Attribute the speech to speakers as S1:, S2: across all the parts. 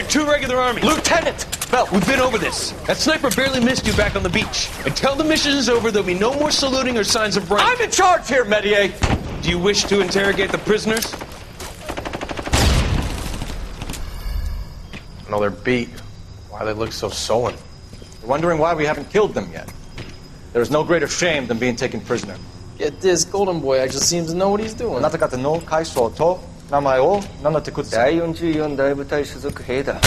S1: and 2 regular army.
S2: Lieutenant!
S1: Well, we've been over this. That sniper barely missed you back on the beach. Until the mission is over, there'll be no more saluting or signs of rank.
S2: I'm in charge here, Medier!
S1: Do you wish to interrogate the prisoners?
S2: No, they're beat. Why they look so sullen? They're wondering why we haven't killed them yet. There's no greater shame than being taken prisoner.
S3: Get this, Golden Boy actually seems to know what he's doing.
S2: あなた方の階層と名前を名乗ってください。
S4: 第44大部隊所属兵だ。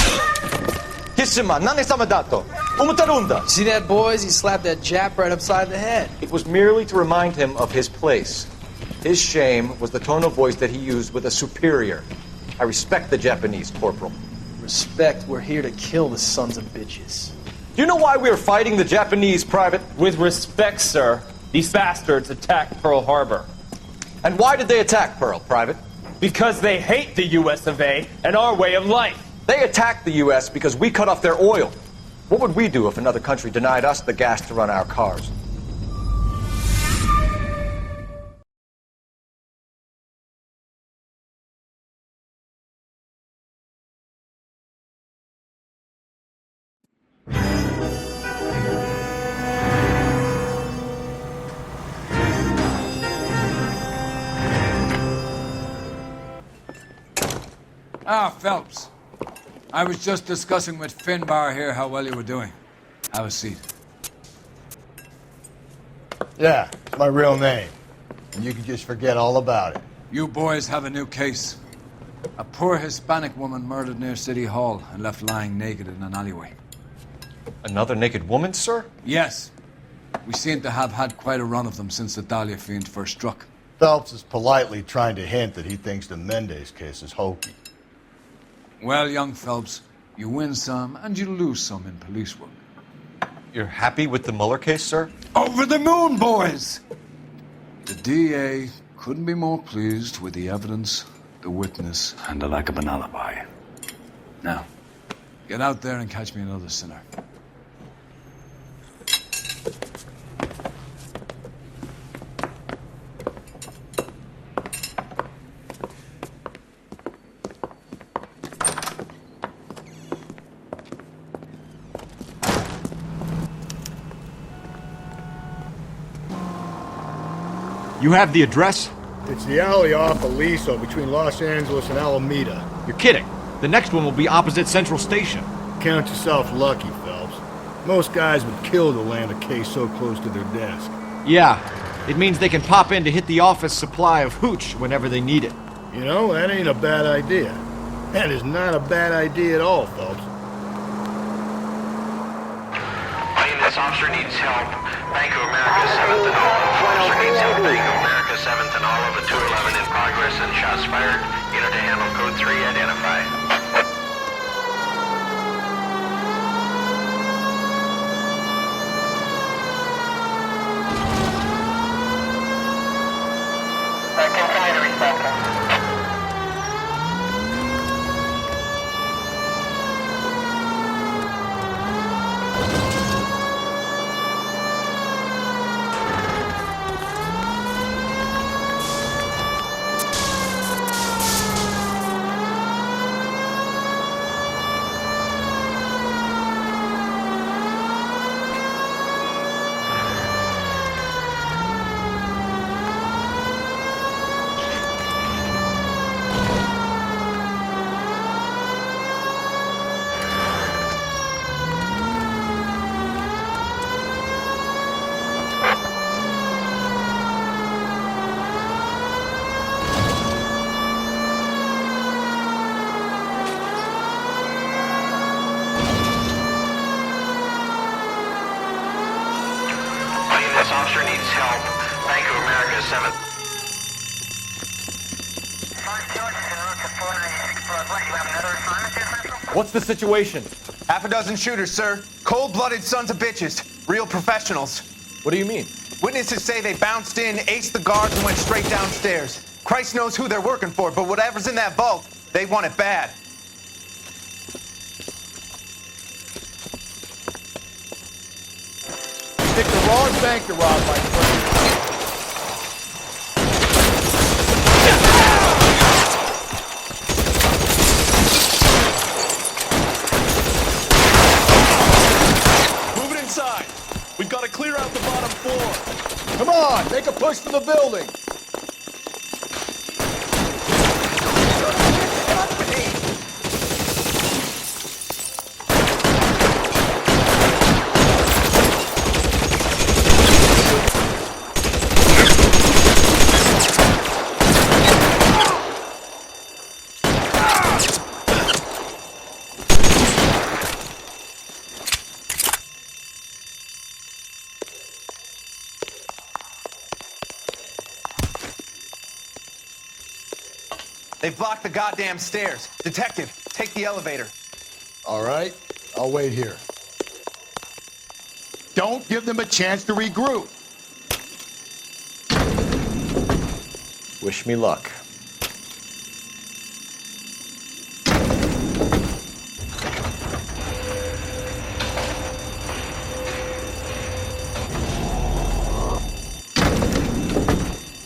S2: キスマ何様だと思ってるんだ。
S3: See that, boys? He slapped that Jap right upside the head.
S2: It was merely to remind him of his place. His shame was the tone of voice that he used with a superior. I respect the Japanese, Corporal.
S3: Respect, we're here to kill the sons of bitches.
S2: Do you know why we are fighting the Japanese, Private?
S5: With respect, sir, these bastards attacked Pearl Harbor.
S2: And why did they attack Pearl, Private?
S5: Because they hate the US of A and our way of life.
S2: They attacked the U.S. because we cut off their oil. What would we do if another country denied us the gas to run our cars?
S6: Ah, Phelps. I was just discussing with Finbar here how well you were doing. Have a seat.
S7: Yeah, it's my real name. And you can just forget all about it.
S6: You boys have a new case. A poor Hispanic woman murdered near City Hall and left lying naked in an alleyway.
S2: Another naked woman, sir?
S6: Yes. We seem to have had quite a run of them since the Dahlia fiend first struck.
S7: Phelps is politely trying to hint that he thinks the Mendez case is hokey.
S6: Well, young Phelps, you win some and you lose some in police work.
S2: You're happy with the Mueller case, sir?
S6: Over the moon, boys! The DA couldn't be more pleased with the evidence, the witness, and the lack of an alibi. Now, get out there and catch me another sinner.
S8: You have the address?
S7: It's the alley off Aliso between Los Angeles and Alameda.
S8: You're kidding. The next one will be opposite Central Station.
S7: Count yourself lucky, Phelps. Most guys would kill to land a case so close to their desk.
S8: Yeah, it means they can pop in to hit the office supply of hooch whenever they need it.
S7: You know, that ain't a bad idea. That is not a bad idea at all, Phelps.
S9: This officer needs help. Bank of America 7th and all. Officer needs help. Bank of America 7th and all of the 211 in progress and shots fired. Unit to handle code 3 identify. Continue to respect them. This officer needs help. Bank of America 7th.
S2: What's the situation?
S10: Half a dozen shooters, sir. Cold-blooded sons of bitches. Real professionals.
S2: What do you mean?
S10: Witnesses say they bounced in, aced the guards, and went straight downstairs. Christ knows who they're working for, but whatever's in that vault, they want it bad.
S7: Pick the wrong bank to rob, my friend. a push for the building.
S10: They've blocked the goddamn stairs. Detective, take the elevator.
S7: All right, I'll wait here. Don't give them a chance to regroup.
S2: Wish me luck.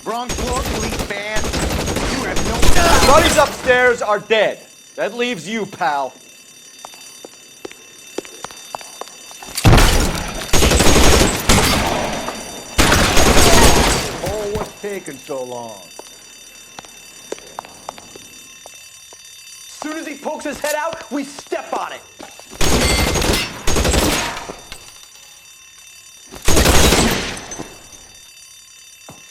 S10: Wrong floor, police band. You have no...
S8: Buddies upstairs are dead. That leaves you, pal.
S7: Oh, what's taking so long?
S3: As soon as he pokes his head out, we step on it.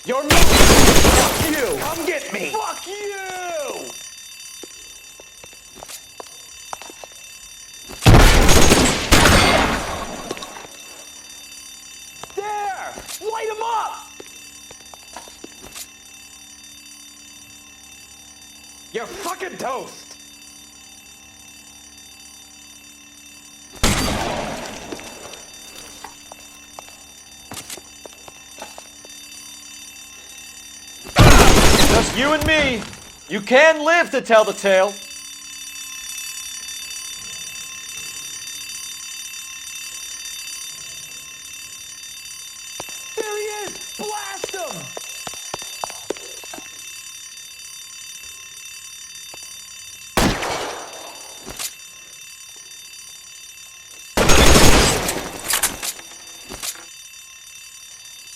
S3: You're me. Fuck you.
S10: Come get me.
S3: Fuck you. There. Light him up.
S10: You're fucking toast.
S8: Just you and me. You can live to tell the tale.
S3: There he is. Blast him.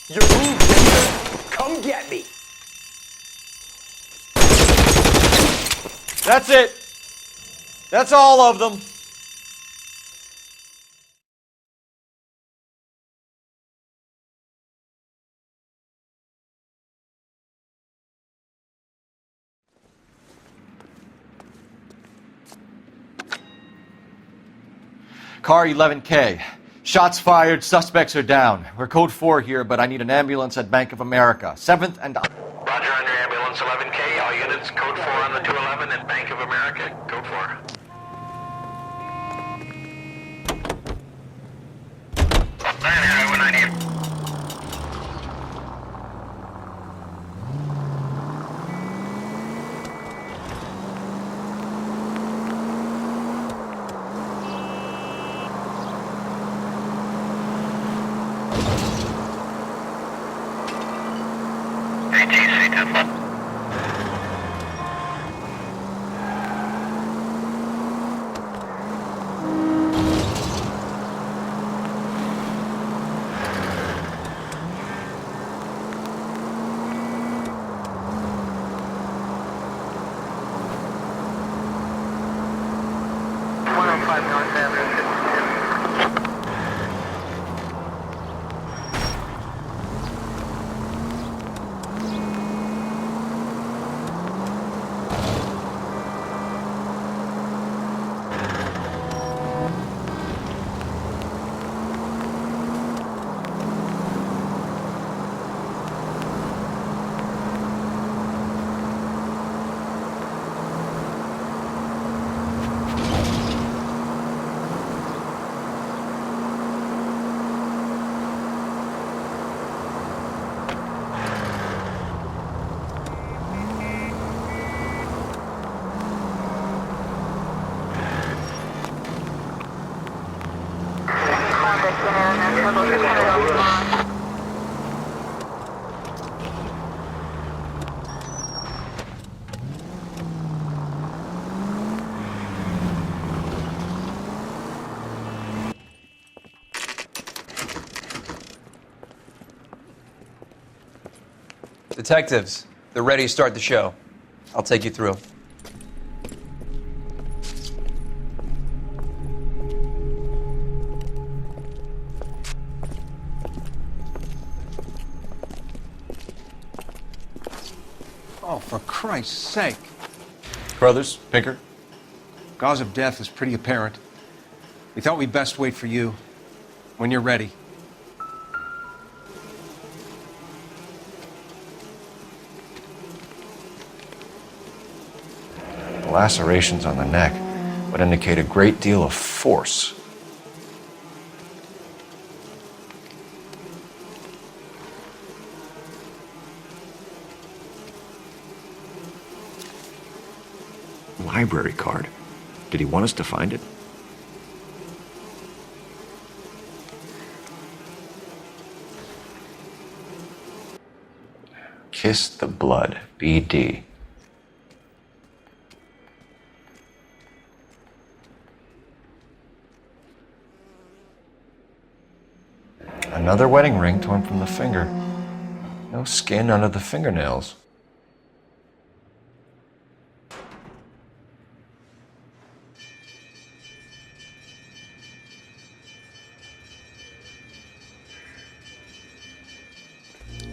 S3: You're moved. Come get me.
S8: That's it. That's all of them. Car 11K. Shots fired, suspects are down. We're code 4 here, but I need an ambulance at Bank of America. 7th and...
S9: Roger on your ambulance 11K. All units code 4 on the 211 and Bank of America. Code 4. When I need. ATC 10.
S3: Detectives, they're ready to start the show. I'll take you through.
S11: Oh, for Christ's sake.
S2: Brothers, Pinker?
S11: Cause of death is pretty apparent. We thought we'd best wait for you. When you're ready.
S2: The lacerations on the neck would indicate a great deal of force.
S12: Library card. Did he want us to find it?
S2: Kiss the blood, BD. Another wedding ring torn from the finger. No skin under the fingernails.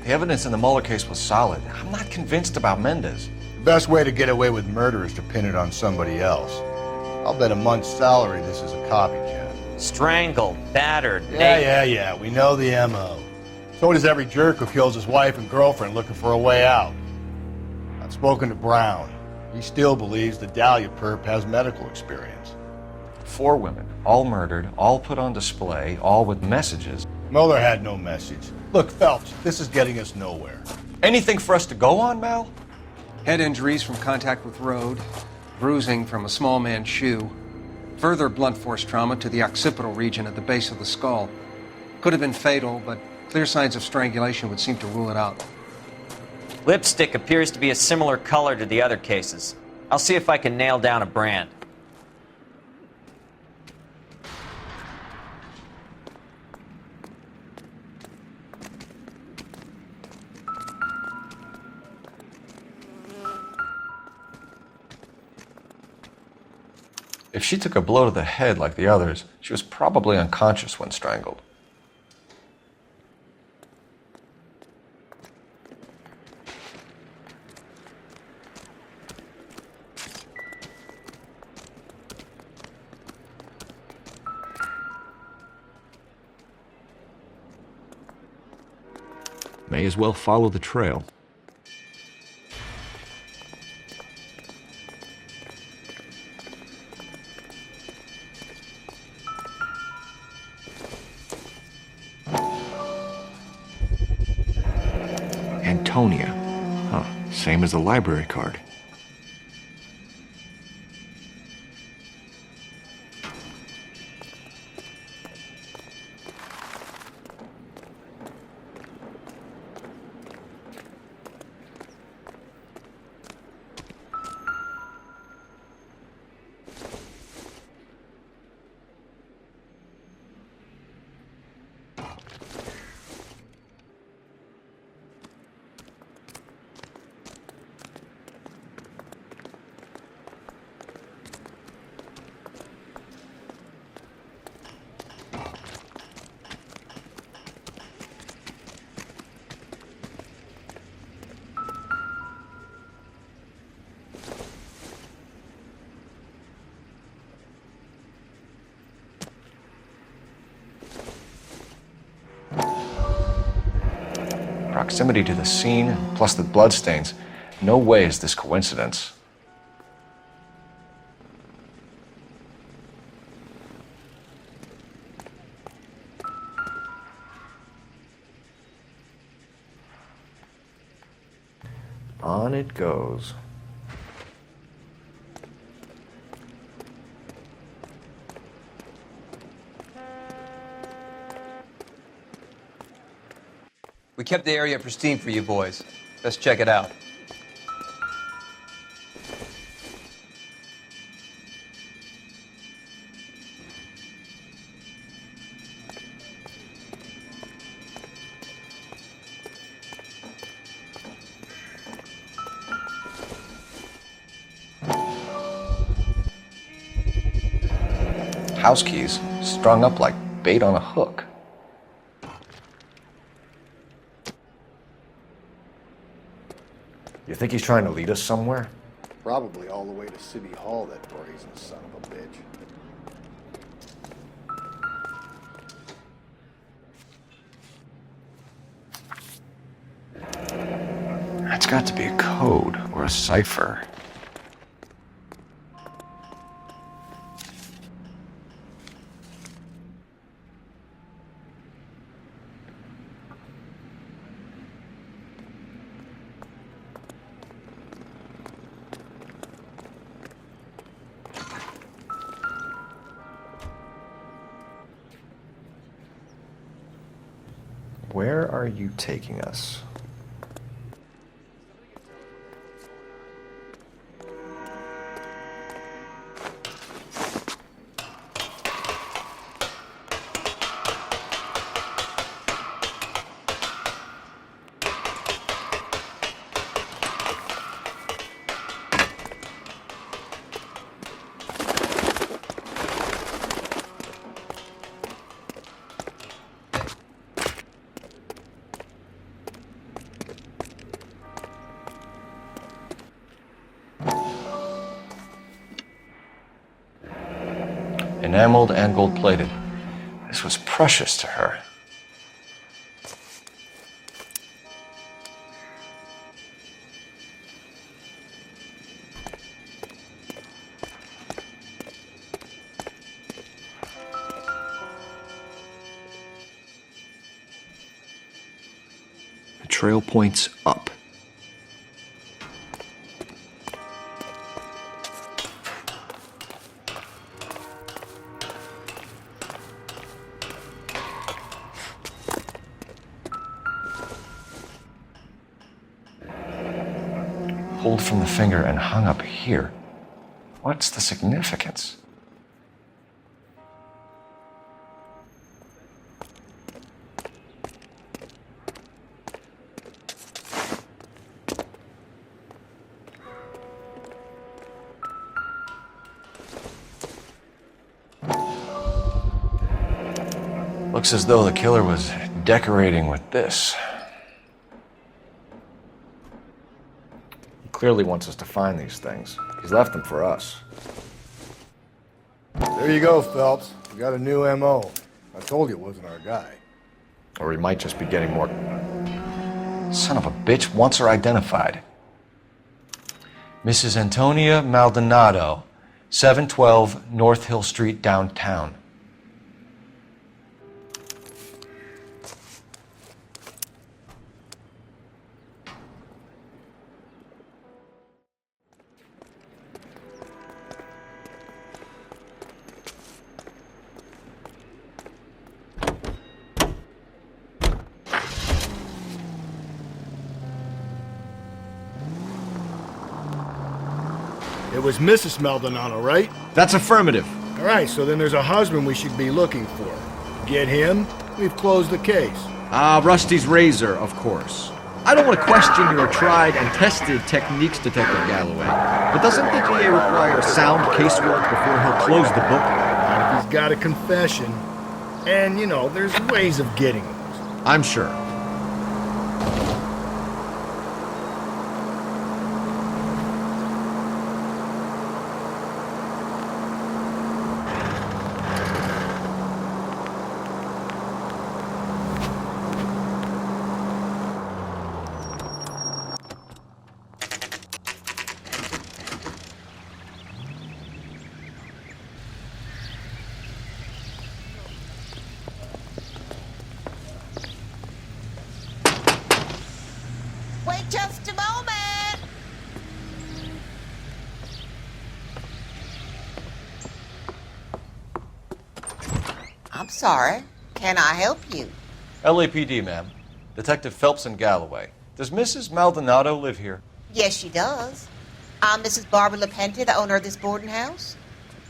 S2: The evidence in the Mueller case was solid. I'm not convinced about Mendez.
S7: The best way to get away with murder is to pin it on somebody else. I'll bet a month's salary this is a copycat.
S13: Strangled, battered,
S7: Yeah, we know the M.O. So does every jerk who kills his wife and girlfriend looking for a way out. I've spoken to Brown. He still believes the Dahlia perp has medical experience.
S2: 4 women, all murdered, all put on display, all with messages.
S7: Mueller had no message. Look, Phelps, this is getting us nowhere.
S2: Anything for us to go on, Mal?
S11: Head injuries from contact with road, bruising from a small man's shoe, further blunt force trauma to the occipital region at the base of the skull. Could have been fatal, but clear signs of strangulation would seem to rule it out.
S13: Lipstick appears to be a similar color to the other cases. I'll see if I can nail down a brand.
S2: If she took a blow to the head like the others, she was probably unconscious when strangled.
S12: May as well follow the trail. Antonia. Huh. Same as the library card.
S2: Proximity to the scene, plus the bloodstains. No way is this coincidence. On it goes.
S3: We kept the area pristine for you boys. Let's check it out.
S11: house keys, strung up like bait on a hook.
S2: You think he's trying to lead us somewhere?
S7: Probably all the way to City Hall, that brazen son of a bitch.
S11: That's got to be a code or a cipher.
S2: Where are you taking us?
S11: Enameled and gold-plated. This was precious to her.
S12: The trail points up.
S11: Pulled from the finger and hung up here. What's the significance? Looks as though the killer was decorating with this. Clearly wants us to find these things. He's left them for us.
S7: There you go, Phelps. We got a new M.O. I told you it wasn't our guy.
S2: Or he might just be getting more...
S11: Son of a bitch wants her identified. Mrs. Antonia Maldonado, 712 North Hill Street, downtown.
S7: It was Mrs. Maldonado, right?
S12: That's affirmative.
S7: All right, so then there's a husband we should be looking for. Get him, we've closed the case.
S12: Rusty's razor, of course. I don't want to question your tried and tested techniques, Detective Galloway, but doesn't the DA require sound casework before he'll close the book?
S7: Not if he's got a confession. And, you know, there's ways of getting those.
S12: I'm sure.
S14: Wait just a moment! I'm sorry. Can I help you?
S11: LAPD, ma'am. Detective Phelps and Galloway. Does Mrs. Maldonado live here?
S14: Yes, she does. I'm Mrs. Barbara LaPenta, the owner of this boarding house.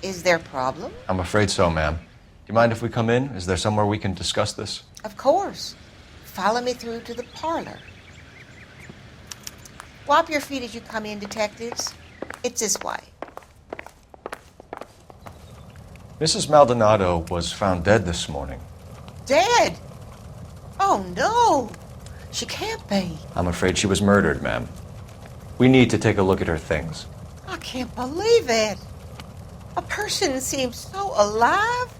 S14: Is there a problem?
S11: I'm afraid so, ma'am. Do you mind if we come in? Is there somewhere we can discuss this?
S14: Of course. Follow me through to the parlor. Wipe your feet as you come in, detectives. It's this way.
S2: Mrs. Maldonado was found dead this morning.
S14: Dead? Oh, no. She can't be.
S2: I'm afraid she was murdered, ma'am. We need to take a look at her things.
S14: I can't believe it. A person seems so alive,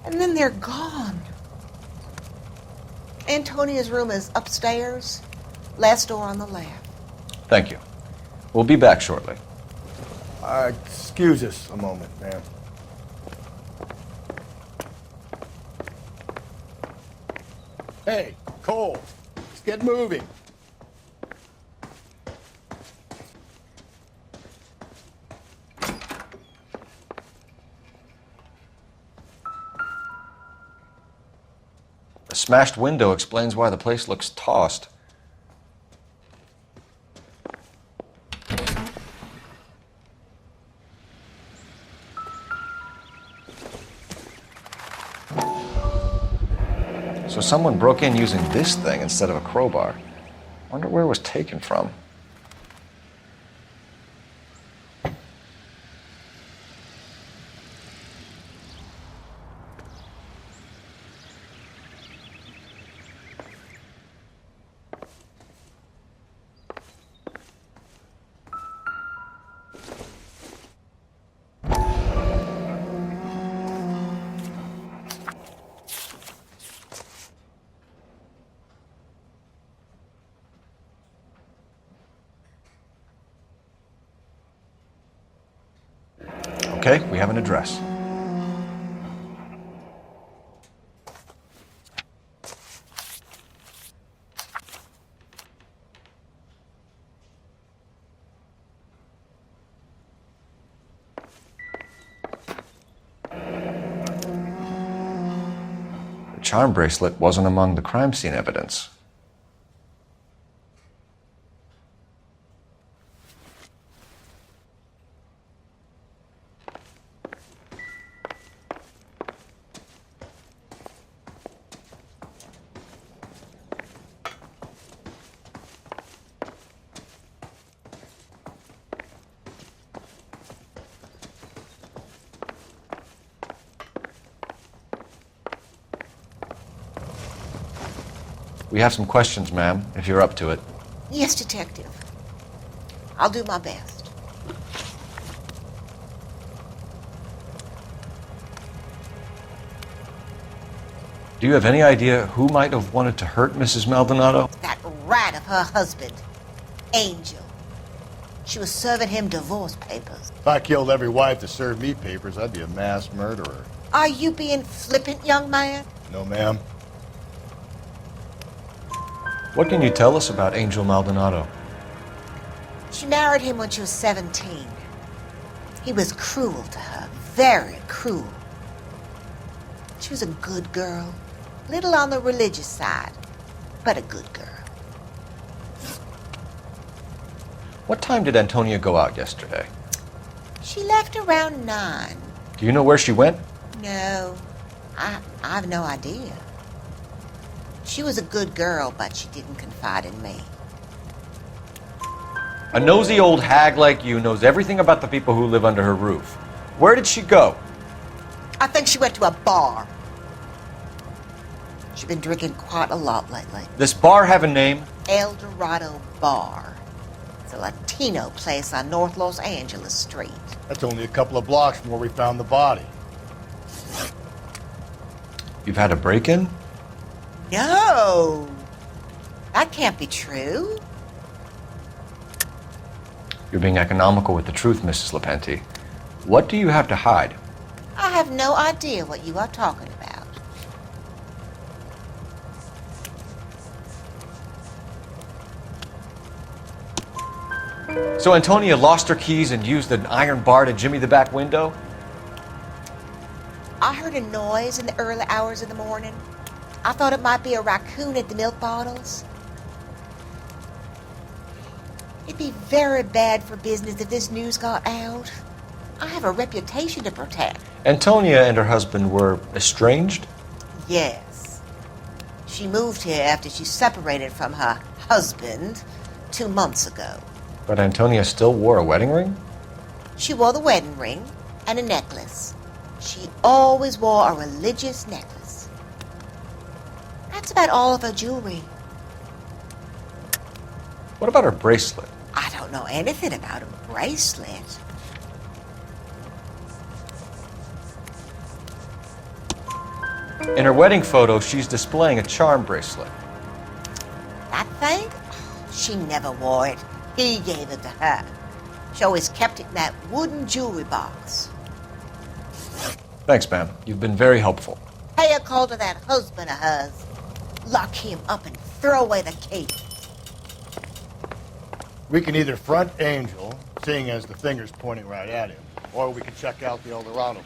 S14: and then they're gone. Antonia's room is upstairs, last door on the left.
S2: Thank you. We'll be back shortly.
S7: Excuse us a moment, ma'am. Hey, Cole, let's get moving.
S2: The smashed window explains why the place looks tossed. So someone broke in using this thing instead of a crowbar. Wonder where it was taken from. Okay, we have an address. The charm bracelet wasn't among the crime scene evidence. We have some questions, ma'am, if you're up to it.
S14: Yes, Detective. I'll do my best.
S2: Do you have any idea who might have wanted to hurt Mrs. Maldonado?
S14: That rat of her husband, Angel. She was serving him divorce papers.
S7: If I killed every wife to serve me papers, I'd be a mass murderer.
S14: Are you being flippant, young man?
S7: No, ma'am.
S2: What can you tell us about Angel Maldonado?
S14: She married him when she was 17. He was cruel to her, very cruel. She was a good girl, little on the religious side, but a good girl.
S2: What time did Antonia go out yesterday?
S14: She left around 9.
S2: Do you know where she went?
S14: No, I have no idea. She was a good girl, but she didn't confide in me.
S2: A nosy old hag like you knows everything about the people who live under her roof. Where did she go?
S14: I think she went to a bar. She's been drinking quite a lot lately.
S2: This bar have a name?
S14: El Dorado Bar. It's a Latino place on North Los Angeles Street.
S7: That's only a couple of blocks from where we found the body.
S2: You've had a break-in?
S14: No! That can't be true.
S2: You're being economical with the truth, Mrs. Lepenti. What do you have to hide?
S14: I have no idea what you are talking about.
S2: So Antonia lost her keys and used an iron bar to jimmy the back window?
S14: I heard a noise in the early hours of the morning. I thought it might be a raccoon at the milk bottles. It'd be very bad for business if this news got out. I have a reputation to protect.
S2: Antonia and her husband were estranged?
S14: Yes. She moved here after she separated from her husband 2 months ago.
S2: But Antonia still wore a wedding ring?
S14: She wore the wedding ring and a necklace. She always wore a religious necklace. That's about all of her jewelry.
S2: What about her bracelet?
S14: I don't know anything about a bracelet.
S2: In her wedding photo, she's displaying a charm bracelet.
S14: That thing? She never wore it. He gave it to her. She always kept it in that wooden jewelry box.
S2: Thanks, ma'am. You've been very helpful.
S14: Pay a call to that husband of hers. Lock him up and throw away the key.
S7: We can either front Angel, seeing as the finger's pointing right at him, or we can check out the Eldorado bar.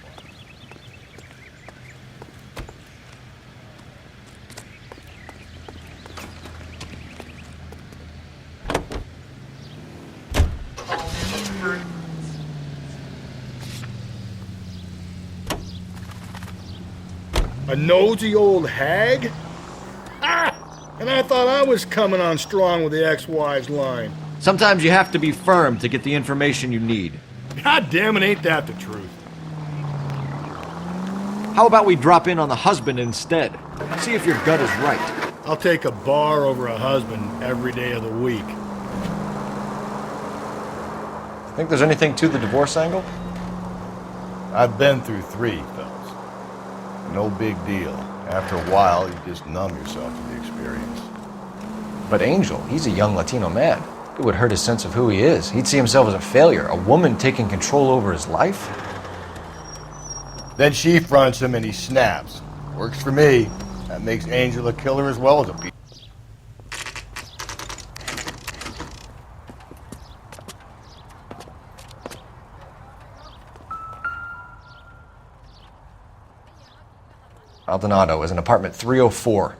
S15: A nosy old hag? Ah! And I thought I was coming on strong with the ex-wives line.
S12: Sometimes you have to be firm to get the information you need.
S15: God damn it, ain't that the truth?
S12: How about we drop in on the husband instead? See if your gut is right.
S15: I'll take a bar over a husband every day of the week.
S2: Think there's anything to the divorce angle?
S7: I've been through 3, fellas. No big deal. After a while, you just numb yourself to the experience.
S2: But Angel, he's a young Latino man. It would hurt his sense of who he is. He'd see himself as a failure, a woman taking control over his life.
S7: Then she fronts him and he snaps. Works for me. That makes Angel a killer as well as a beast.
S2: Maldonado is in apartment 304.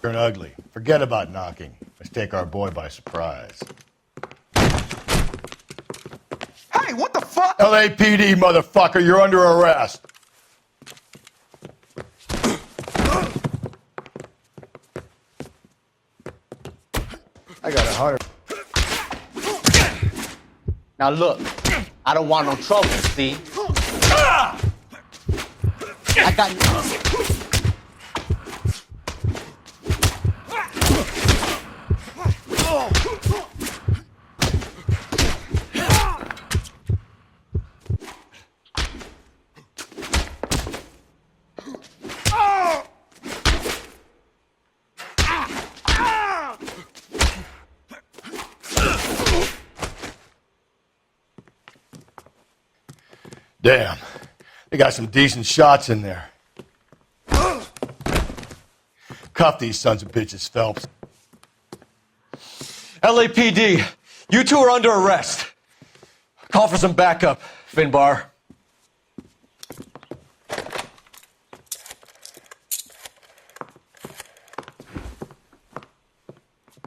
S7: You're an ugly. Forget about knocking. Let's take our boy by surprise.
S10: Hey, what the fuck?
S7: LAPD, motherfucker, you're under arrest. I got 100.
S3: Now look, I don't want no trouble, see? I got...
S7: Damn, they got some decent shots in there. Cuff these sons of bitches, Phelps.
S2: LAPD, you two are under arrest. Call for some backup, Finbar.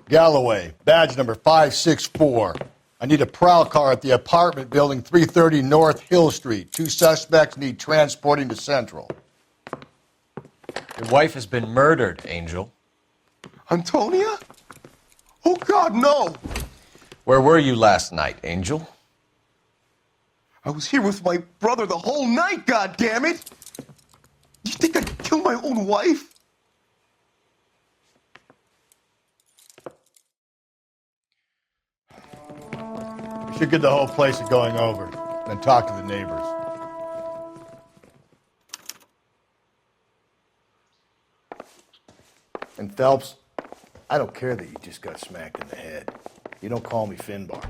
S7: Galloway, badge number 564. I need a prowl car at the apartment building 330 North Hill Street. 2 suspects need transporting to Central.
S2: Your wife has been murdered, Angel.
S10: Antonia? Oh, God, no!
S2: Where were you last night, Angel?
S10: I was here with my brother the whole night, God damn it! You think I'd kill my own wife?
S7: We should get the whole place going over, then talk to the neighbors. And Phelps, I don't care that you just got smacked in the head. You don't call me Finbar.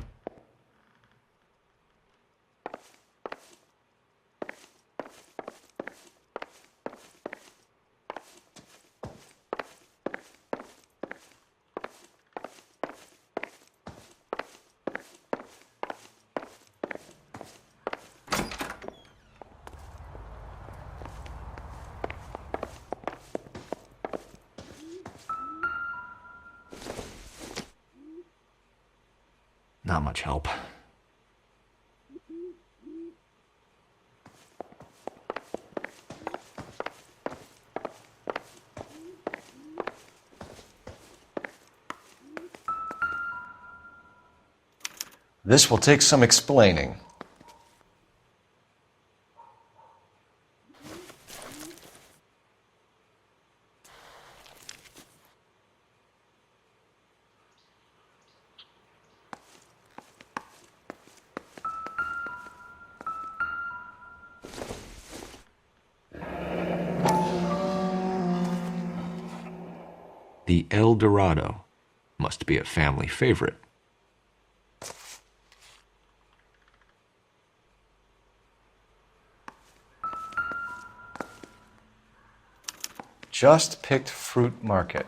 S12: Not much help.
S2: This will take some explaining.
S12: The El Dorado must be a family favorite.
S2: Just picked fruit market.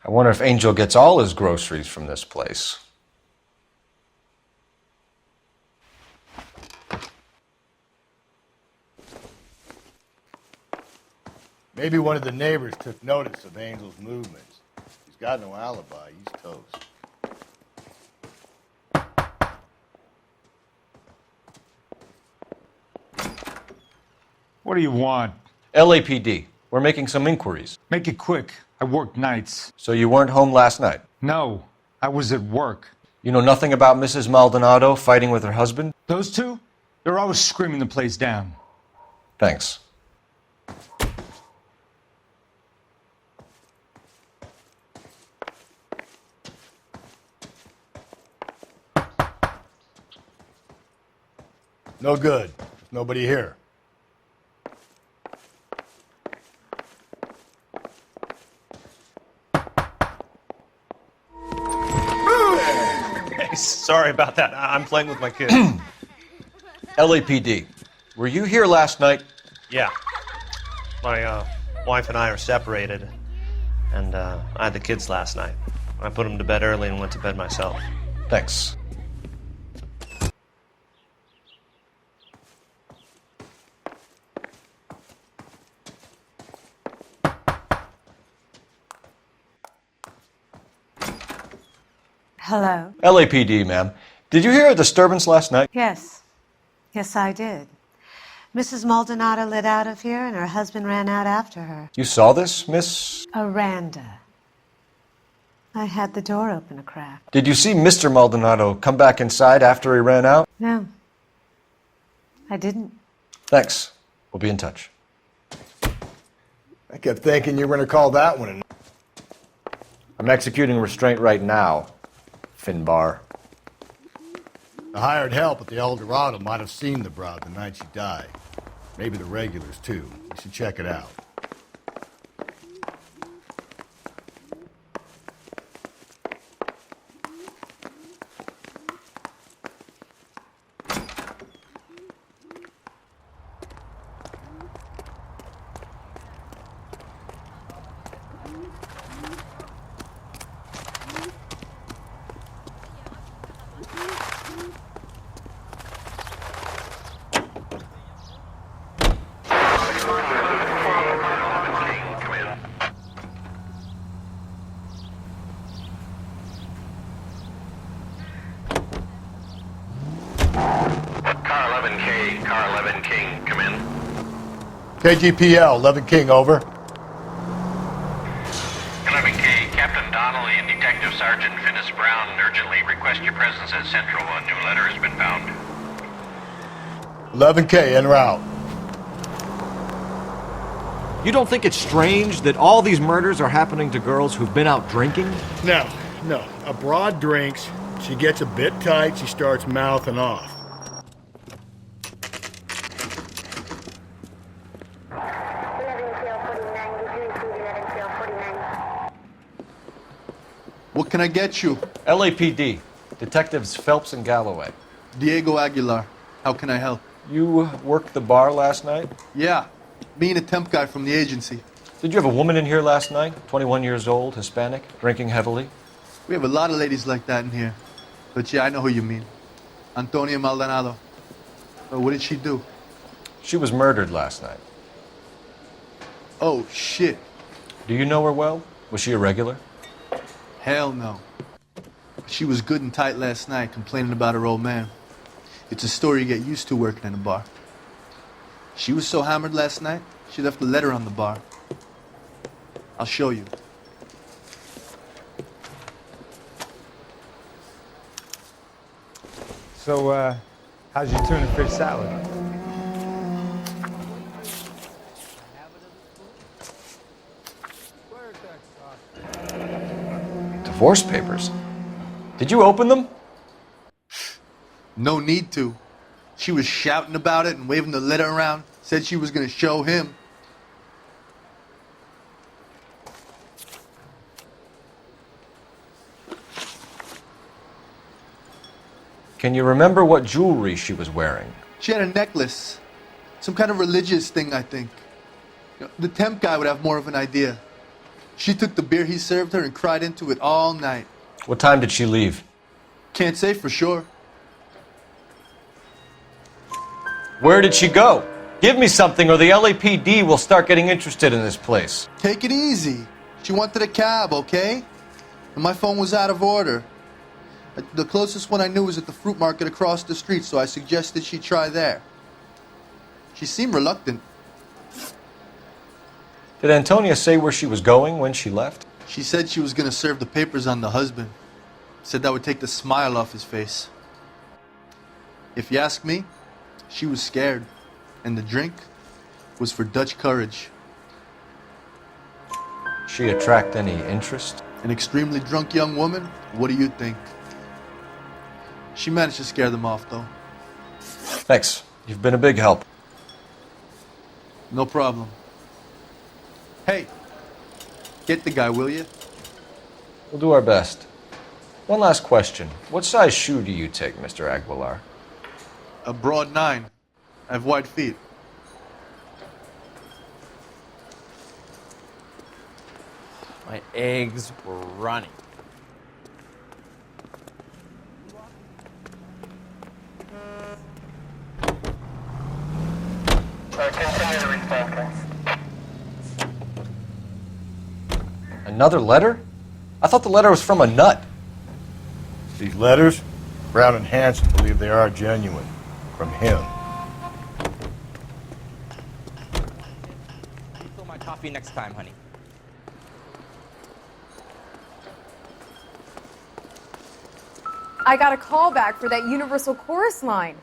S2: I wonder if Angel gets all his groceries from this place.
S7: Maybe one of the neighbors took notice of Angel's movements. He's got no alibi. He's toast.
S16: What do you want?
S2: LAPD. We're making some inquiries.
S16: Make it quick. I work nights.
S2: So you weren't home last night?
S16: No, I was at work.
S2: You know nothing about Mrs. Maldonado fighting with her husband?
S16: Those two? They're always screaming the place down.
S2: Thanks.
S7: No good. There's nobody here.
S1: Sorry about that. I'm playing with my kids.
S2: LAPD. Were you here last night?
S1: Yeah. My wife and I are separated, and I had the kids last night. I put them to bed early and went to bed myself.
S2: Thanks.
S17: Hello?
S2: LAPD, ma'am. Did you hear a disturbance last night?
S17: Yes. Yes, I did. Mrs. Maldonado lit out of here, and her husband ran out after her.
S2: You saw this, Miss?
S17: Aranda. I had the door open a crack.
S2: Did you see Mr. Maldonado come back inside after he ran out?
S17: No. I didn't.
S2: Thanks. We'll be in touch.
S7: I kept thinking you were going to call that one.
S2: I'm executing restraint right now, Finbar.
S7: The hired help at the El Dorado might have seen the broad the night she died. Maybe the regulars, too. You should check it out. KGPL, 11 King, over.
S9: 11K, Captain Donnelly and Detective Sergeant Finis Brown urgently request your presence at Central. A new letter has been found.
S7: 11K, en route.
S12: You don't think it's strange that all these murders are happening to girls who've been out drinking?
S15: No. A broad drinks, she gets a bit tight, she starts mouthing off.
S18: What can I get you?
S2: LAPD. Detectives Phelps and Galloway.
S18: Diego Aguilar. How can I help?
S2: You worked the bar last night?
S18: Yeah. Me and a temp guy from the agency.
S2: Did you have a woman in here last night? 21 years old, Hispanic, drinking heavily?
S18: We have a lot of ladies like that in here. But yeah, I know who you mean. Antonia Maldonado. But what did she do?
S2: She was murdered last night.
S18: Oh, shit.
S2: Do you know her well? Was she a regular?
S18: Hell no. She was good and tight last night, complaining about her old man. It's a story you get used to working in a bar. She was so hammered last night, she left a letter on the bar. I'll show you.
S16: So, how's your tuna fish salad?
S8: Divorce papers? Did you open them?
S18: No need to. She was shouting about it and waving the letter around. Said she was going to show him.
S8: Can you remember what jewelry she was wearing?
S18: She had a necklace. Some kind of religious thing, I think. You know, the temp guy would have more of an idea. She took the beer he served her and cried into it all night.
S8: What time did she leave?
S18: Can't say for sure.
S8: Where did she go? Give me something or the LAPD will start getting interested in this place.
S18: Take it easy. She wanted a cab, okay? And my phone was out of order. The closest one I knew was at the fruit market across the street, so I suggested she try there. She seemed reluctant.
S8: Did Antonia say where she was going when she left?
S18: She said she was going to serve the papers on the husband. Said that would take the smile off his face. If you ask me, she was scared. And the drink was for Dutch courage.
S8: She attract any interest?
S18: An extremely drunk young woman? What do you think? She managed to scare them off, though.
S8: Thanks. You've been a big help.
S18: No problem. Hey, get the guy, will you?
S8: We'll do our best. One last question. What size shoe do you take, Mr. Aguilar?
S18: A broad 9. I have wide feet.
S13: My eggs were running.
S8: Another letter? I thought the letter was from a nut.
S7: These letters, Brown and Hanson believe they are genuine. From him.
S13: Fill my coffee next time, honey.
S19: I got a call back for that Universal Chorus line.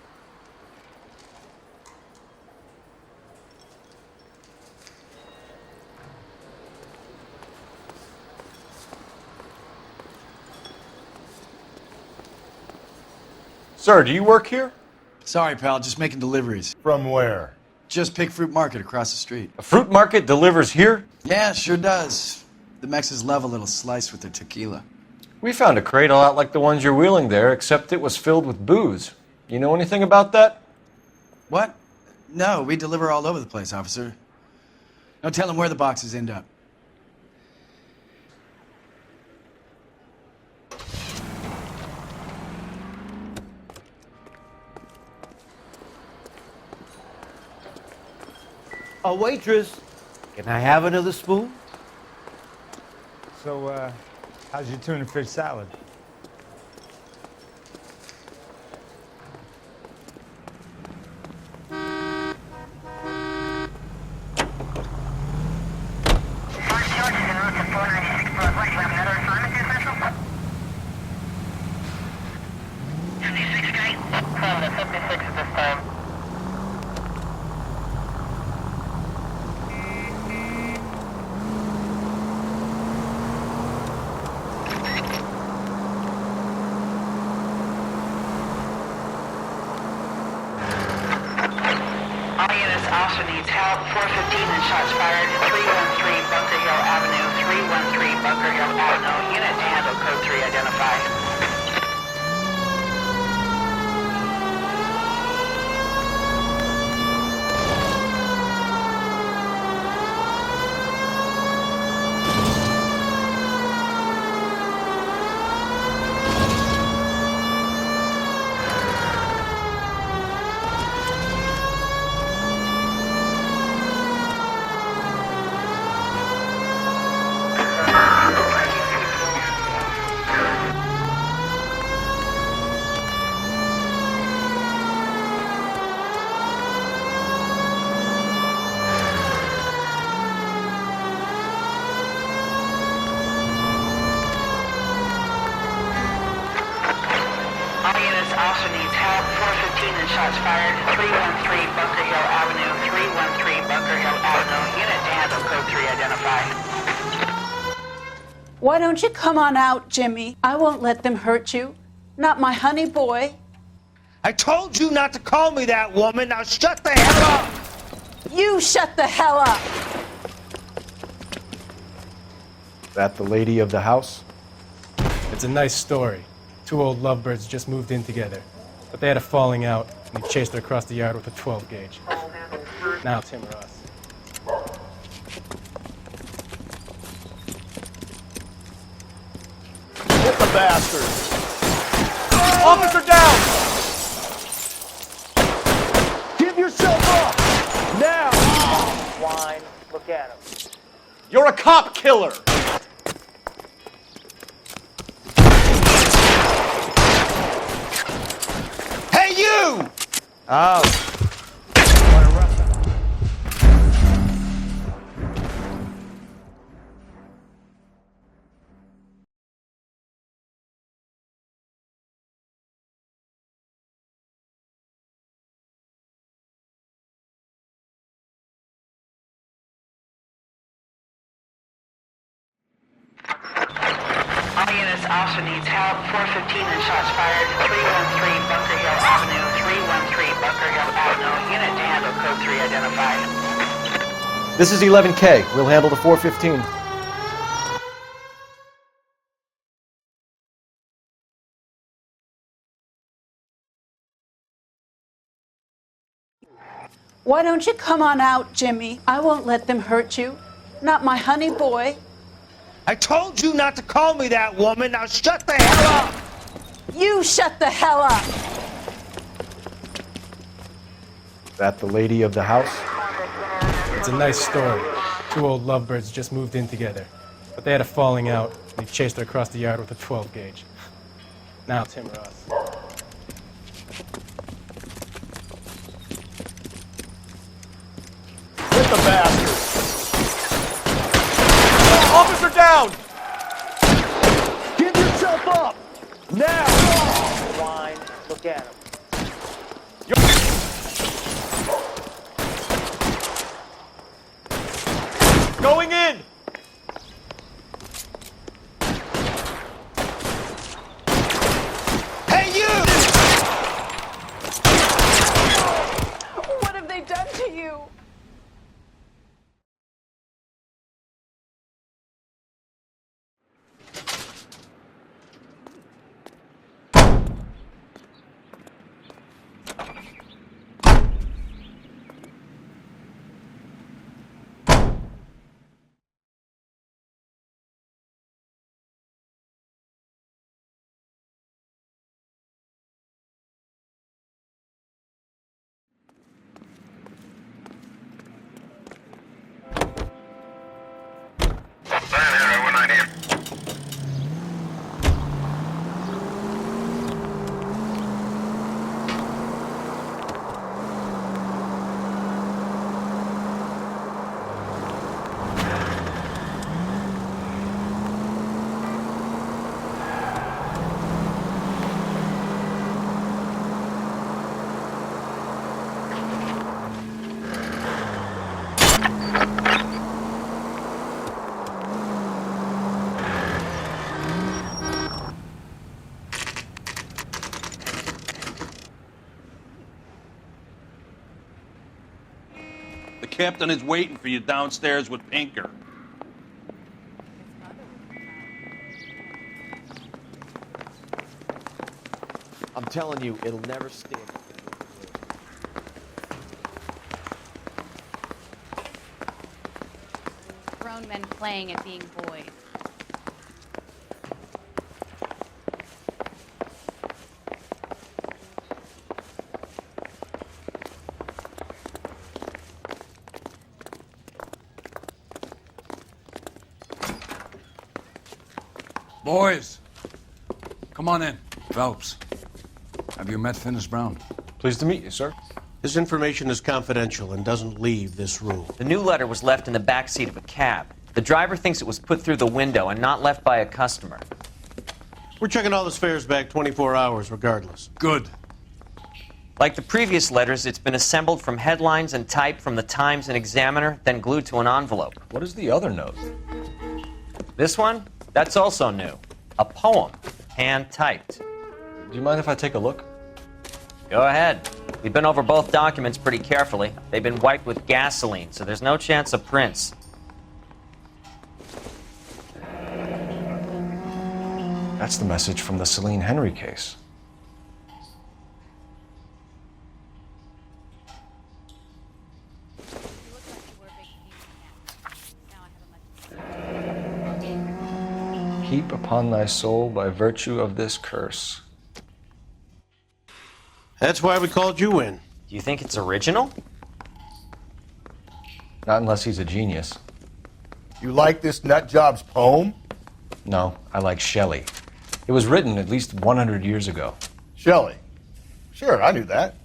S8: Sir, do you work here?
S20: Sorry, pal, just making deliveries.
S7: From where?
S20: Just Pig Fruit Market across the street.
S8: A fruit market delivers here?
S20: Yeah, sure does. The Mexes love a little slice with their tequila.
S8: We found a crate a lot like the ones you're wheeling there, except it was filled with booze. You know anything about that?
S20: What? No, we deliver all over the place, officer. Don't tell them where the boxes end up.
S4: A waitress, can I have another spoon?
S16: So, how's your tuna fish salad?
S9: Officer needs help. 415 and shots fired. 313 Bunker Hill Avenue. 313 Bunker Hill Avenue. Unit to handle code 3 identified. also needs help. 415 and shots fired. 313 Bunker Hill Avenue. 313 Bunker Hill Avenue. Unit to handle code 3 identify.
S21: Why don't you come on out, Jimmy? I won't let them hurt you. Not my honey boy.
S3: I told you not to call me that, woman. Now shut the hell up!
S21: You shut the hell up!
S2: That the lady of the house?
S22: It's a nice story. Two old lovebirds just moved in together, but they had a falling out, and he chased her across the yard with a 12 gauge. Now it's him or us.
S7: Hit the bastard!
S3: Officer down! Give yourself up! Now!
S4: Wine, look at him.
S8: You're a cop killer!
S3: Hey, you!
S4: Oh.
S9: All units also needs help. 415 and shots fired. 313 Bunker Hill Avenue. 313 Bunker Hill Avenue. Unit to handle code 3 identify.
S2: This is 11K. We'll handle the 415.
S21: Why don't you come on out, Jimmy? I won't let them hurt you. Not my honey boy.
S3: I told you not to call me that, woman. Now shut the hell up!
S21: You shut the hell up!
S2: That the lady of the house?
S22: It's a nice story. Two old lovebirds just moved in together, but they had a falling out, and he chased her across the yard with a 12 gauge. Now it's him or us.
S3: Hit the bastard!
S8: Officer down!
S3: Give yourself up! Now!
S4: Wine, look at him.
S8: Going in!
S3: Hey, you!
S21: What have they done to you?
S23: The captain is waiting for you downstairs with Pinker.
S4: I'm telling you, it'll never stick.
S24: Grown men playing at being boys.
S6: Boys, come on in. Phelps, have you met Finis Brown?
S25: Pleased to meet you, sir. This information is confidential and doesn't leave this room.
S13: The new letter was left in the back seat of a cab. The driver thinks it was put through the window and not left by a customer.
S25: We're checking all the fares back 24 hours regardless.
S6: Good.
S13: Like the previous letters, it's been assembled from headlines and typed from the Times and Examiner, then glued to an envelope.
S2: What is the other note?
S13: This one? That's also new. A poem, hand-typed.
S2: Do you mind if I take a look?
S13: Go ahead. We've been over both documents pretty carefully. They've been wiped with gasoline, so there's no chance of prints.
S2: That's the message from the Celine Henry case. Heap upon thy soul by virtue of this curse.
S25: That's why we called you in.
S13: Do you think it's original?
S2: Not unless he's a genius.
S7: You like this nutjob's poem?
S2: No, I like Shelley. It was written at least 100 years ago.
S7: Shelley? Sure, I knew that.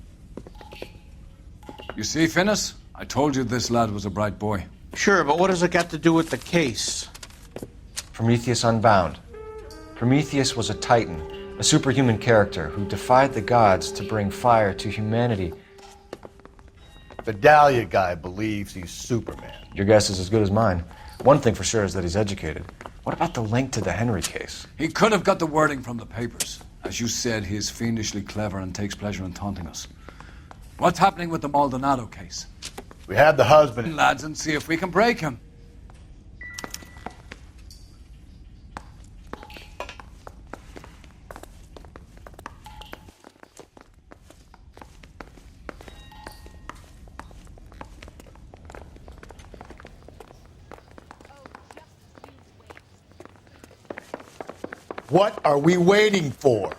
S6: You see, Finnis? I told you this lad was a bright boy.
S25: Sure, but what has it got to do with the case?
S2: Prometheus Unbound. Prometheus was a titan, a superhuman character who defied the gods to bring fire to humanity.
S7: The Dahlia guy believes he's Superman.
S2: Your guess is as good as mine. One thing for sure is that he's educated. What about the link to the Henry case?
S6: He could have got the wording from the papers. As you said, he is fiendishly clever and takes pleasure in taunting us. What's happening with the Maldonado case?
S7: We have the husband.
S6: Lads, and see if we can break him.
S7: What are we waiting for?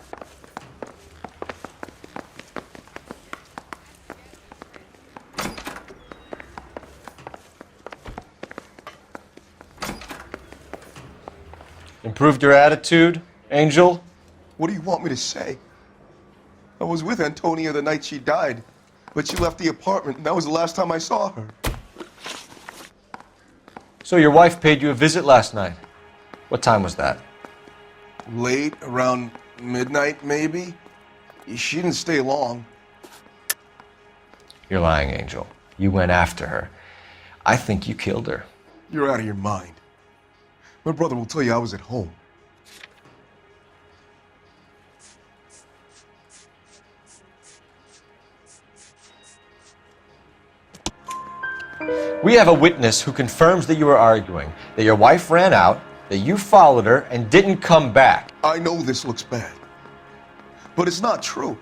S2: Improved your attitude, Angel?
S1: What do you want me to say? I was with Antonia the night she died, but she left the apartment, and that was the last time I saw her.
S2: So your wife paid you a visit last night. What time was that?
S1: Late, around midnight, maybe? She didn't stay long.
S2: You're lying, Angel. You went after her. I think you killed her.
S1: You're out of your mind. My brother will tell you I was at home.
S2: We have a witness who confirms that you were arguing, that your wife ran out, that you followed her and didn't come back.
S1: I know this looks bad, but it's not true.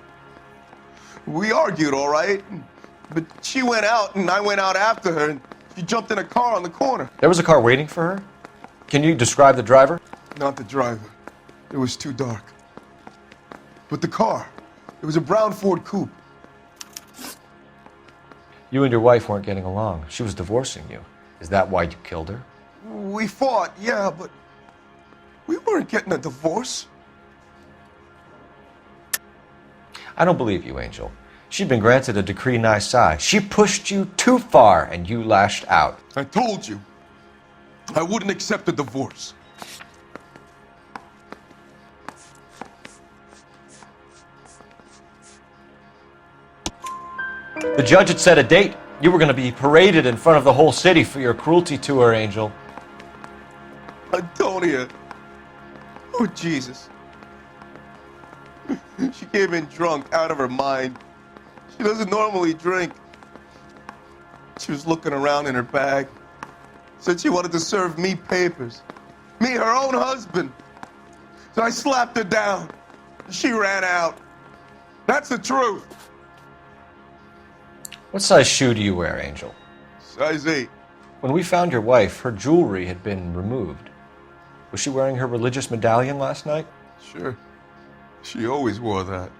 S1: We argued, all right, but she went out and I went out after her and she jumped in a car on the corner.
S2: There was a car waiting for her? Can you describe the driver?
S1: Not the driver. It was too dark. But the car, it was a brown Ford coupe.
S2: You and your wife weren't getting along. She was divorcing you. Is that why you killed her?
S1: We fought, yeah, but we weren't getting a divorce.
S2: I don't believe you, Angel. She'd been granted a decree nisi. She pushed you too far and you lashed out.
S1: I told you, I wouldn't accept a divorce.
S2: The judge had set a date. You were going to be paraded in front of the whole city for your cruelty to her, Angel.
S1: Antonia. Oh, Jesus. She came in drunk, out of her mind. She doesn't normally drink. She was looking around in her bag. Said she wanted to serve me papers. Me, her own husband. So I slapped her down. She ran out. That's the truth.
S2: What size shoe do you wear, Angel?
S1: Size 8.
S2: When we found your wife, her jewelry had been removed. Was she wearing her religious medallion last night?
S1: Sure. She always wore that.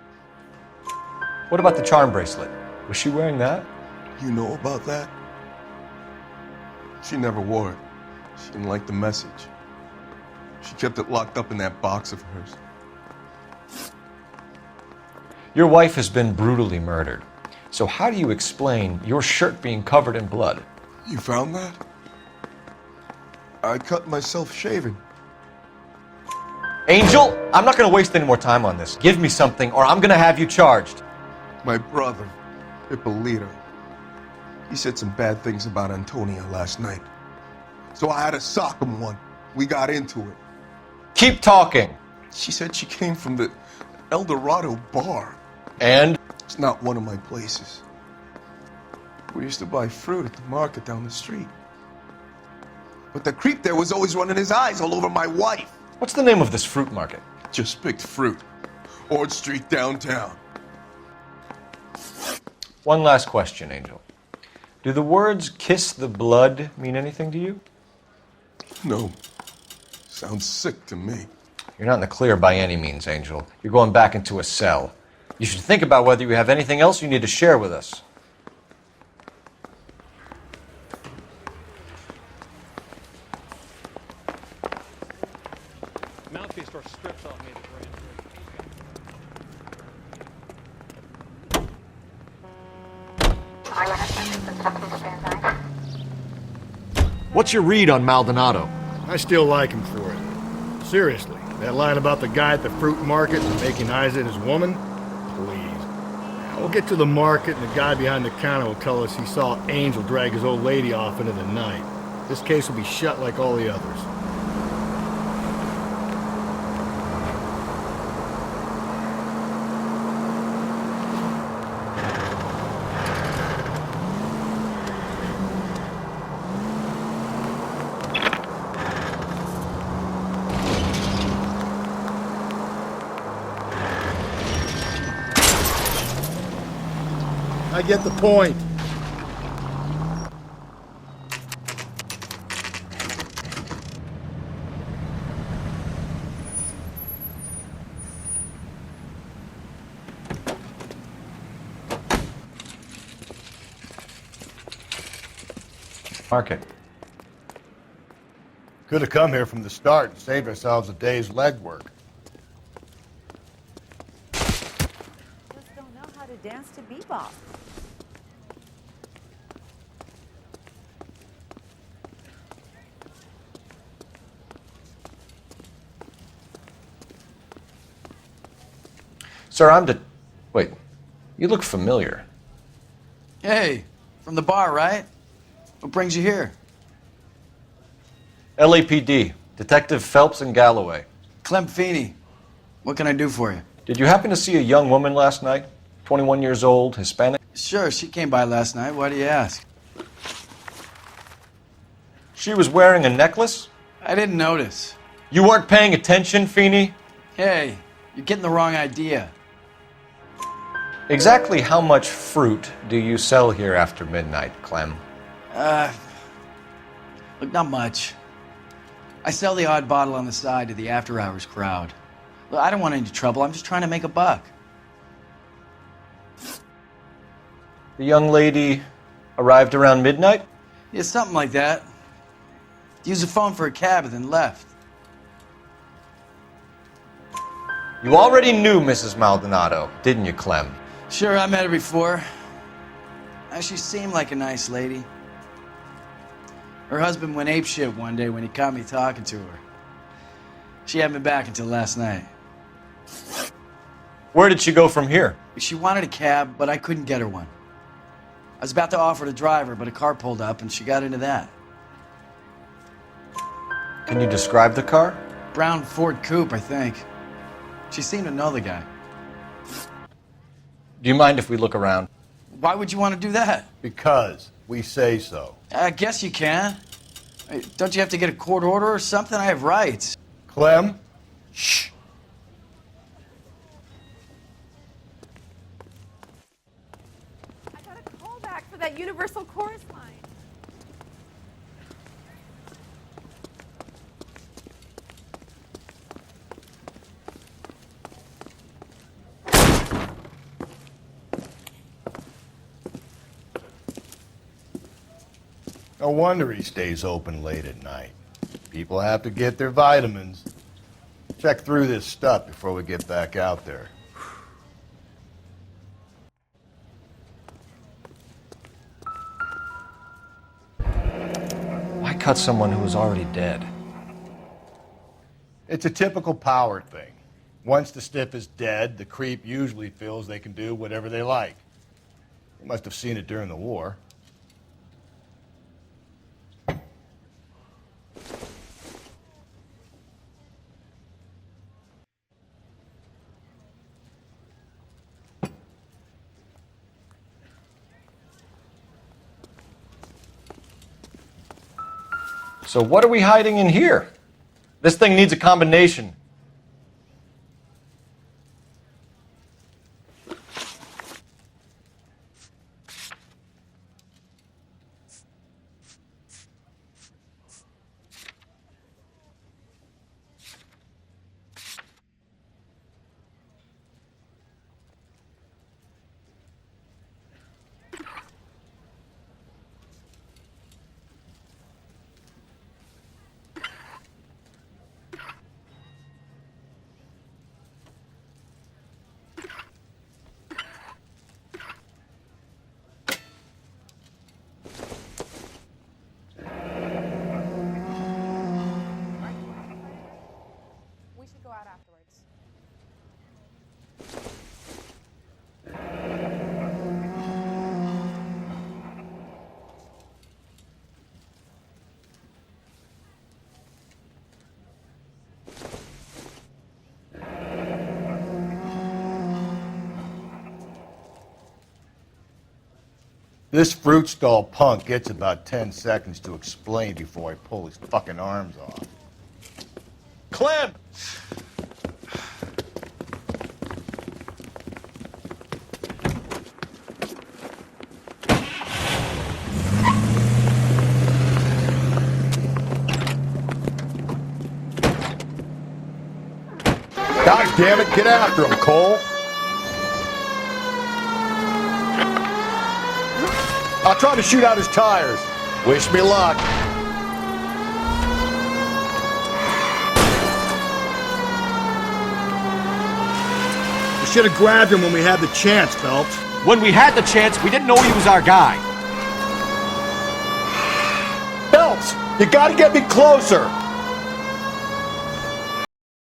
S2: What about the charm bracelet? Was she wearing that?
S1: You know about that? She never wore it. She didn't like the message. She kept it locked up in that box of hers.
S2: Your wife has been brutally murdered. So how do you explain your shirt being covered in blood?
S1: You found that? I cut myself shaving.
S2: Angel, I'm not going to waste any more time on this. Give me something or I'm going to have you charged.
S1: My brother, Ippolito. He said some bad things about Antonia last night. So I had to sock him one. We got into it.
S2: Keep talking.
S1: She said she came from the El Dorado bar.
S2: And?
S1: It's not one of my places. We used to buy fruit at the market down the street. But the creep there was always running his eyes all over my wife.
S2: What's the name of this fruit market?
S1: Just picked fruit. Ord Street downtown.
S2: One last question, Angel. Do the words kiss the blood mean anything to you?
S1: No. Sounds sick to me.
S2: You're not in the clear by any means, Angel. You're going back into a cell. You should think about whether you have anything else you need to share with us.
S5: Mouthpiece store strips off me.
S12: What's your read on Maldonado?
S15: I still like him for it. Seriously, that line about the guy at the fruit market and making eyes at his woman? Please. Now, we'll get to the market and the guy behind the counter will tell us he saw Angel drag his old lady off into the night. This case will be shut like all the others. I get the point.
S2: Market.
S7: Could have come here from the start and saved ourselves a day's legwork.
S19: Just don't know how to dance to bebop.
S2: Sir, Wait. You look familiar.
S20: Hey, from the bar, right? What brings you here?
S2: LAPD. Detective Phelps and Galloway.
S20: Clem Feeney. What can I do for you?
S2: Did you happen to see a young woman last night? 21 years old, Hispanic?
S20: Sure, she came by last night. Why do you ask?
S2: She was wearing a necklace?
S20: I didn't notice.
S2: You weren't paying attention, Feeney?
S20: Hey, you're getting the wrong idea.
S2: Exactly how much fruit do you sell here after midnight, Clem?
S20: Look, not much. I sell the odd bottle on the side to the after-hours crowd. Look, I don't want any trouble. I'm just trying to make a buck.
S2: The young lady arrived around midnight?
S20: Yeah, something like that. Used the phone for a cab and then left.
S2: You already knew Mrs. Maldonado, didn't you, Clem?
S20: Sure, I met her before. She seemed like a nice lady. Her husband went apeshit one day when he caught me talking to her. She hadn't been back until last night.
S2: Where did she go from here?
S20: She wanted a cab, but I couldn't get her one. I was about to offer to drive her, but a car pulled up and she got into that.
S2: Can you describe the car?
S20: Brown Ford Coupe, I think. She seemed to know the guy.
S2: Do you mind if we look around?
S20: Why would you want to do that?
S7: Because we say so.
S20: I guess you can. Don't you have to get a court order or something? I have rights.
S7: Clem? Shh.
S19: I got a call back for that Universal Chorus line.
S7: No wonder he stays open late at night. People have to get their vitamins. Check through this stuff before we get back out there.
S2: Why cut someone who was already dead?
S7: It's a typical power thing. Once the stiff is dead, the creep usually feels they can do whatever they like. You must have seen it during the war.
S8: So what are we hiding in here? This thing needs a combination.
S19: We should go out afterwards.
S7: This fruit stall punk gets about 10 seconds to explain before I pull his fucking arms off.
S1: Clem!
S7: God damn it, get after him, Cole! I'll try to shoot out his tires. Wish me luck.
S15: We should have grabbed him when we had the chance, Phelps.
S12: When we had the chance, we didn't know he was our guy.
S7: Phelps, you gotta get me closer.